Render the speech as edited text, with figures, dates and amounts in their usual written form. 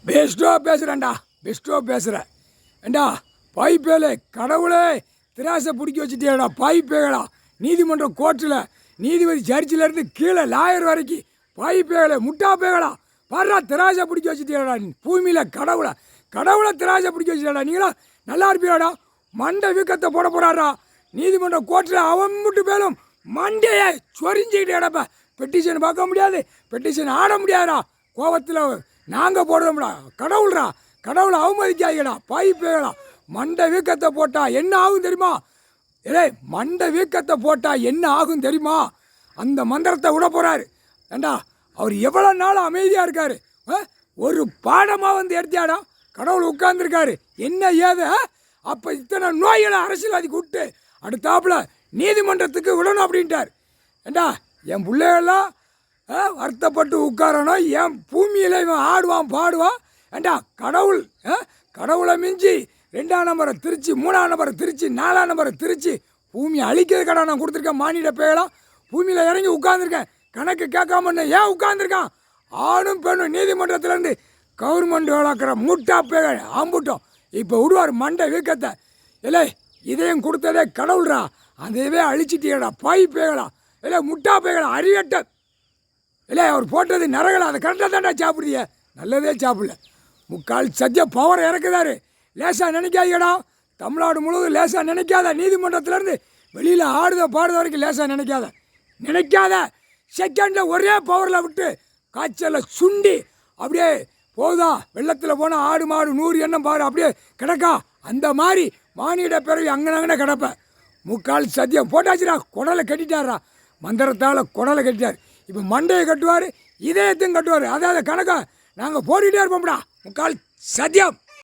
பெஸ்ட்டோ பேசுகிறேன்டா, பெஸ்ட்டோ பேசுகிறேன். ஏண்டா பாய்ப்பேலே, கடவுளே திராசை பிடிக்க வச்சுட்டேடா பாய்ப்பேகளா. நீதிமன்றம் கோர்ட்டில் நீதிபதி சர்ச்சிலேருந்து கீழே லாயர் வரைக்கும் பாய்ப்பேகளே, முட்டா பேகளா. பாடுறா திராசை பிடிக்க வச்சுட்டேடா பூமியில். கடவுளை திராசை பிடிக்க வச்சுட்டேடா. நீங்களா நல்லா இருப்பீடாடா. மண்டை வீக்கத்தை போட போகிறாரா நீதிமன்றம் கோர்ட்டில். அவன் மட்டும் பேரும் மண்டையை சொரிஞ்சிக்கிட்டு கிடப்ப. பெட்டிஷன் பார்க்க முடியாது, பெட்டிஷன் ஆட முடியாதுடா. கோபத்தில் நாங்கள் போடுறோம்டா. கடவுளை அவமதிக்காதீங்கடா பாய்ப்பேகளா. மண்டை வீக்கத்தை போட்டால் என்ன ஆகும் தெரியுமா? மண்டை வீக்கத்தை போட்டால் என்ன ஆகும் தெரியுமா? அந்த மந்திரத்தை விட போகிறாரு. ஏண்டா அவர் எவ்வளோ நாள் அமைதியாக இருக்காரு. ஒரு பாடமாக வந்து எடுத்தியாடா. கடவுள் உட்கார்ந்துருக்காரு. என்ன ஏது அப்போ இத்தனை நோய்களை அரசியல்வாதிக்கு விட்டு அடுத்தாப்புல நீதிமன்றத்துக்கு விடணும் அப்படின்ட்டார். ஏண்டா என் பிள்ளைகள்லாம் வருத்தப்பட்டு உட்காரணும். என் பூமியில் இவன் ஆடுவான் பாடுவான். ஏண்டா கடவுளை மிஞ்சி 2ஆம் நம்பரை திருச்சி, 3ஆம் நம்பரை திருச்சி, 4ஆம் நம்பரை திருச்சி பூமியை அழிக்கிறதுக்கடா நான் கொடுத்துருக்கேன். மானிட பேயலாம் பூமியில் இறங்கி உட்காந்துருக்கேன். கணக்கு கேட்காம ஏன் உட்காந்துருக்கான்? ஆணும் பெண்ணும் நீதிமன்றத்திலேருந்து கவர்மெண்ட் வளர்க்குற முட்டா பேய் ஆம்புட்டோம். இப்போ விடுவார் மண்டை வீக்கத்தை. இதையும் கொடுத்ததே கடவுள்ரா. அதையவே அழிச்சிட்டீங்கடா பாய் பேயலா. முட்டா பேயலா அறிவட்ட. அவர் போட்டது நரகலா. அதை கரெக்டாக தாண்டா சாப்பிடுதிய. நல்லதே சாப்பிடல. முக்கால் சத்திய பவர் இறக்குதாரு. லேசாக நினைக்காதீங்கடா. தமிழ்நாடு முழுவதும் லேசாக நினைக்காத. நீதிமன்றத்திலேருந்து வெளியில் ஆடுத பாடுத வரைக்கும் லேசாக நினைக்காத. செகண்டில் ஒரே பவரில் விட்டு காய்ச்சலில் சுண்டி அப்படியே போகுதா. வெள்ளத்தில் போனால் ஆடு மாடு 100 எண்ணம் பாரு அப்படியே கிடக்கா. அந்த மாதிரி மானிட பிறவி அங்கனங்கன கிடப்ப. முக்கால் சத்தியம் போட்டாச்சுடா. குடலை கட்டிட்டாரா. மந்திரத்தால் குடலை கட்டிட்டார். இப்போ மண்டையை கட்டுவார், இதயத்தையும் கட்டுவார். அதாவது கணக்கா நாங்கள் போட்டுக்கிட்டே இருப்போம்டா. முக்கால் சத்தியம்.